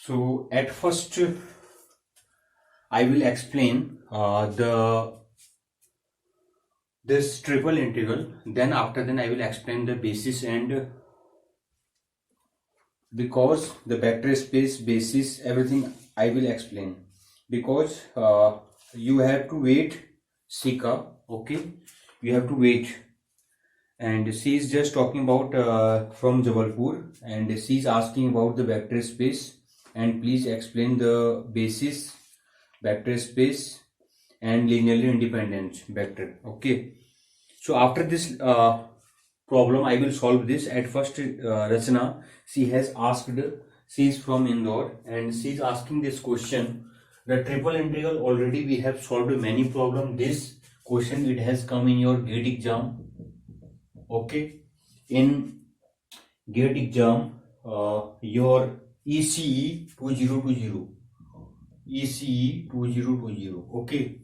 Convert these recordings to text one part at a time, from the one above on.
So at first I will explain this triple integral. Then after then I will explain the basis, and because the vector space, basis, everything I will explain, because you have to wait, Sika. Okay, you have to wait. And she is just talking about from Jabalpur, and she is asking about the vector space, and please explain the basis, vector space, and linearly independent vector. Okay, so after this problem I will solve this. At first Rachna, she has asked, she is from Indore, and she is asking this question. The triple integral already we have solved many problem. This question it has come in your GATE exam. Okay, in GATE exam, your ECE 2020, ECE 2020. Okay,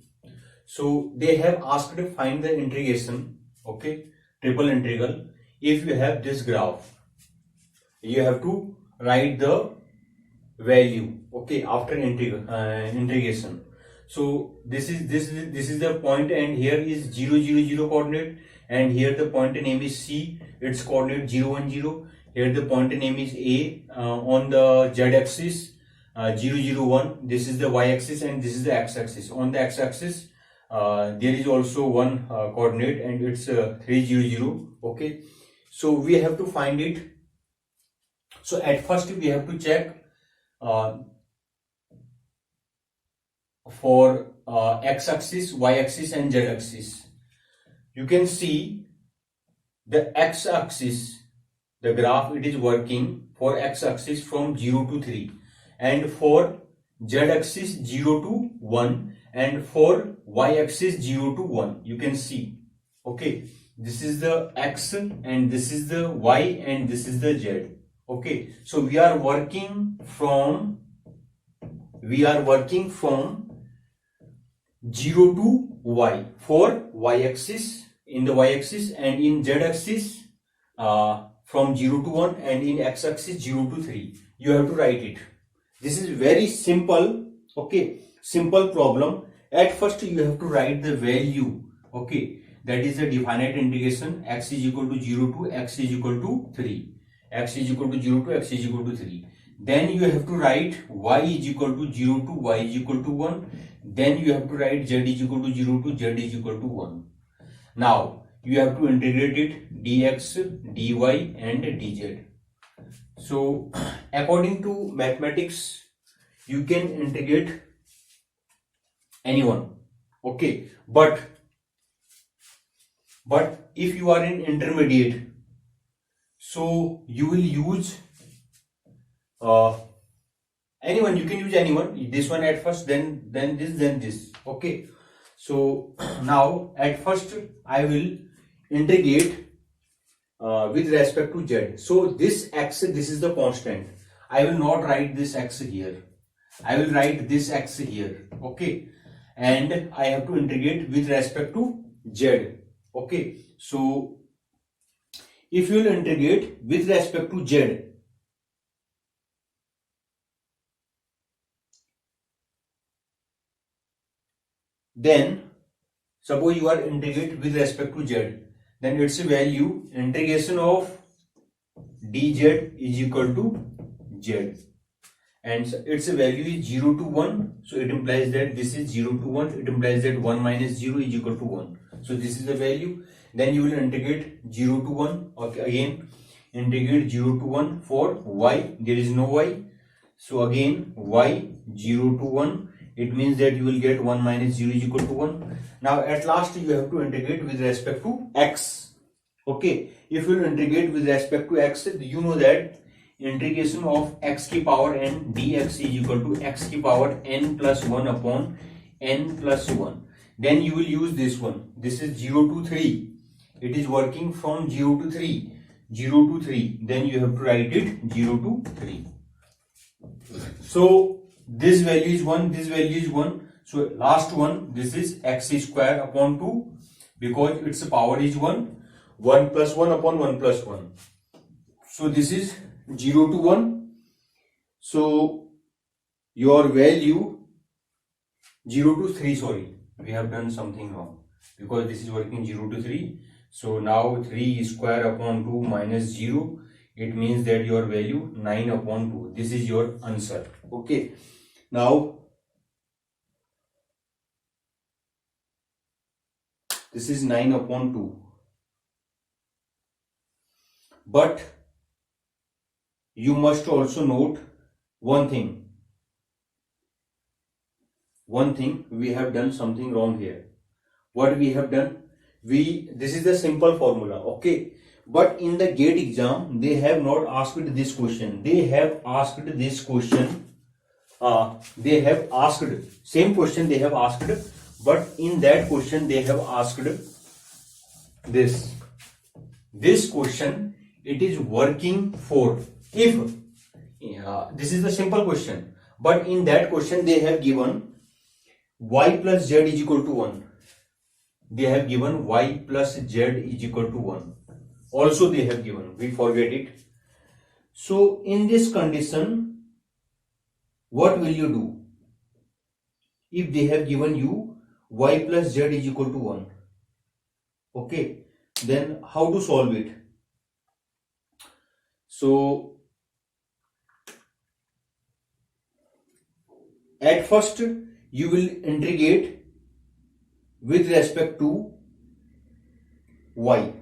so they have asked to find the integration. Okay, triple integral. If you have this graph, you have to write the value. Okay, after integration. So this is the point, and here is 0 0 0 coordinate, and here the point name is C, its coordinate 0 1 0. Here the point name is A on the Z axis 0 0 1. This is the Y axis, and this is the X axis. On the X axis there is also one coordinate, and it's 3 0 0. Okay, so we have to find it. So at first we have to check for X axis, Y axis, and Z axis. You can see the X axis, the graph it is working for X axis from 0 to 3, and for Z axis 0 to 1, and for Y axis 0 to 1. You can see. Okay, this is the X, and this is the Y, and this is the Z. Okay, so we are working from 0 to Y for Y axis, in the Y axis, and in Z axis from 0 to 1, and in X axis 0 to 3. You have to write it. This is very simple. Okay, simple problem. At first you have to write the value. Okay, that is the definite integration. X is equal to 0 to X is equal to 3. X is equal to 0 to X is equal to 3. Then you have to write Y is equal to 0 to Y is equal to 1. Then you have to write Z is equal to 0 to Z is equal to 1. Now you have to integrate it, dx, dy, and dz. So according to mathematics, you can integrate anyone. Okay, but if you are in intermediate, so you will use anyone. You can use anyone. This one at first, then this, then this. Okay, so now at first I will integrate with respect to Z. So this X, this is the constant. I will not write this X here. I will write this X here. Okay, and I have to integrate with respect to Z. Okay, so if you will integrate with respect to Z, then suppose you are integrate with respect to Z, then its value, integration of dz is equal to Z, and its value is 0 to 1. So it implies that this is 0 to 1. It implies that 1 minus 0 is equal to 1. So this is the value. Then you will integrate 0 to 1. Okay, again integrate 0 to 1 for Y. There is no Y. So again Y 0 to 1. It means that you will get 1 minus 0 is equal to 1. Now at last you have to integrate with respect to X. Okay, if you will integrate with respect to X, you know that integration of x की power n dx is equal to x की power n plus 1 upon n plus 1. Then you will use this one. This is 0 to 3. It is working from 0 to 3. 0 to 3. Then you have to write it 0 to 3. So this value is 1. This value is 1. So last one, this is x square upon 2, because its power is 1. 1 plus 1 upon 1 plus 1. So this is 0 to 1. So your value 0 to 3, sorry, we have done something wrong because this is working 0 to 3. So now 3 square upon 2 minus 0, it means that your value 9 upon 2. This is your answer. Okay, now this is 9 upon 2. But you must also note one thing. We have done something wrong here. What we have done? This is the simple formula, okay? But in the GATE exam, they have not asked this question. They have asked this question. They have asked same question they have asked, but in that question they have asked this. This question, it is working for if this is the simple question, but in that question they have given y plus z is equal to 1. They have given y plus z is equal to 1. Also they have given, we forget it. So in this condition, what will you do? If they have given you y plus z is equal to 1, okay, then how to solve it? So at first you will integrate with respect to y.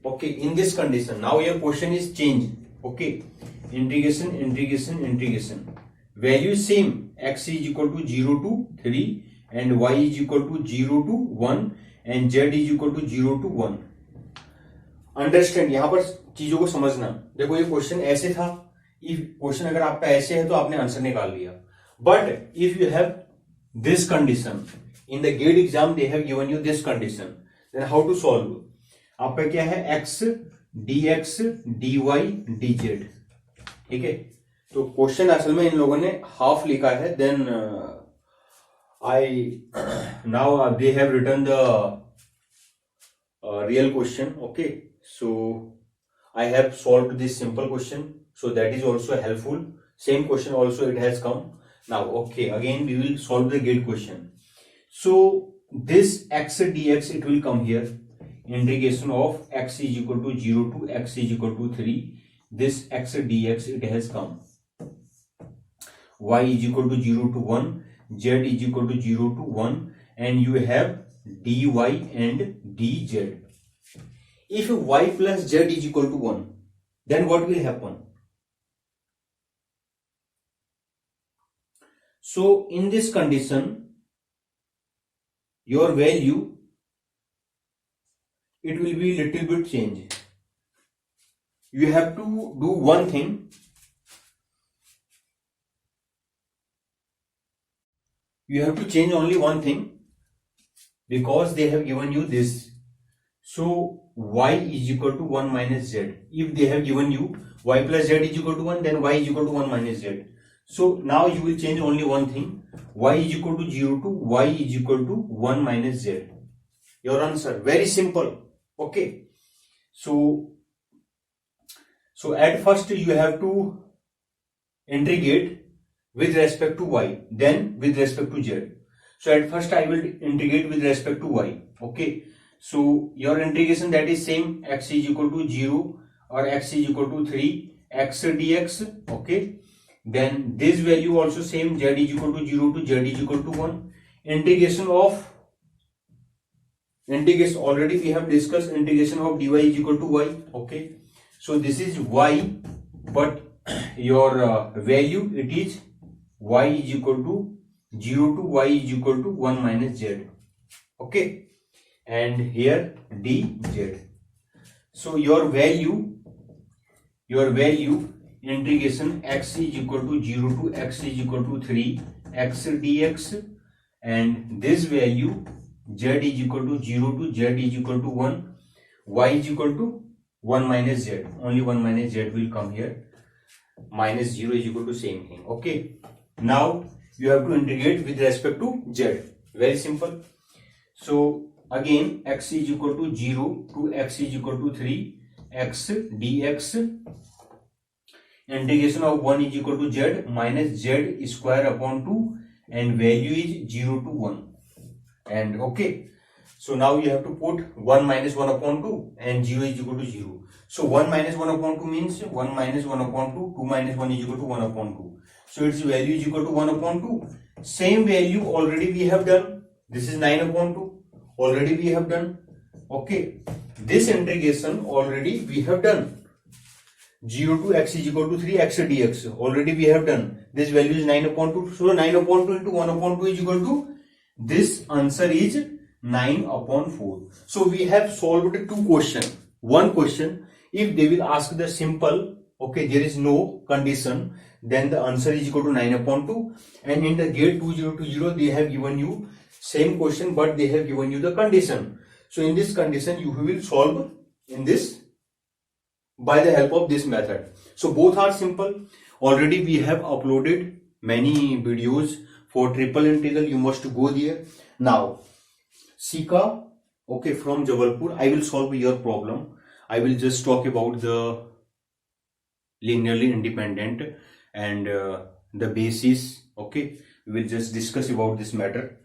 Okay, in this condition, now your question is changed. Okay, integration. Value same, x is equal to 0 to 3 and y is equal to 0 to 1 and z is equal to 0 to 1. Understand, यहां पर चीजों को समझना. देखो ये question ऐसे था, if question अगर आपका ऐसे है तो आपने आंसर निकाल लिया. But if you have this condition in the GATE exam, they have given you this condition, then how to solve? आपका क्या है, x dx dy dz. ठीक है, तो क्वेश्चन असल में इन लोगों ने हाफ लिखा है. Then now they have written the real question. Okay, so I have solved this simple question, so that is also helpful. Same question also it has come. Now, okay, again we will solve the GATE question. So this x dx, it will come here. Integration of x is equal to 0 to x is equal to 3. This x dx, it has come. Y is equal to 0 to 1. Z is equal to 0 to 1. And you have dy and dz. If y plus z is equal to 1, then what will happen? So in this condition, your value, it will be little bit change. You have to do one thing. You have to change only one thing, because they have given you this. So y is equal to 1 minus z. If they have given you y plus z is equal to 1, then y is equal to 1 minus z. So now you will change only one thing. Y is equal to 0 to y is equal to 1 minus z. Your answer, very simple. Okay. So at first you have to integrate with respect to y, then with respect to z. So at first I will integrate with respect to y. Okay. So your integration, that is same, x is equal to 0 or x is equal to 3, x dx. Okay. Then this value also same, z is equal to 0 to z is equal to 1. Integration, already we have discussed integration of dy is equal to y. Okay, so this is y, but your value, it is y is equal to 0 to y is equal to 1 minus z. Okay, and here dz. So your value integration x is equal to 0 to x is equal to 3 x dx, and this value z is equal to 0 to z is equal to 1, y is equal to 1 minus z. Only 1 minus z will come here. Minus 0 is equal to same thing. Okay, now you have to integrate with respect to z. Very simple. So again, x is equal to 0 to x is equal to 3 x dx. integration of 1 is equal to z minus z square upon 2 and value is 0 to 1. And okay, so now you have to put 1 minus 1 upon 2 and 0 is equal to 0. So 1 minus 1 upon 2 means 1 minus 1 upon 2, 2 minus 1 is equal to 1 upon 2. So its value is equal to 1 upon 2. Same value already we have done. This is 9 upon 2. Already we have done. Okay, this integration already we have done. 0 to x is equal to 3x dx. Already we have done. This value is 9 upon 2. So 9 upon 2 into 1 upon 2 is equal to, this answer is 9 upon 4. So we have solved two questions. One question, if they will ask the simple, okay, there is no condition, then the answer is equal to 9 upon 2. And in the GATE 2020, they have given you same question, but they have given you the condition. So in this condition, you will solve in this by the help of this method. So both are simple. Already we have uploaded many videos for triple integral. You must go there. Now, Sika, okay, from Jabalpur, I will solve your problem. I will just talk about the linearly independent and the basis. Okay, we will just discuss about this matter.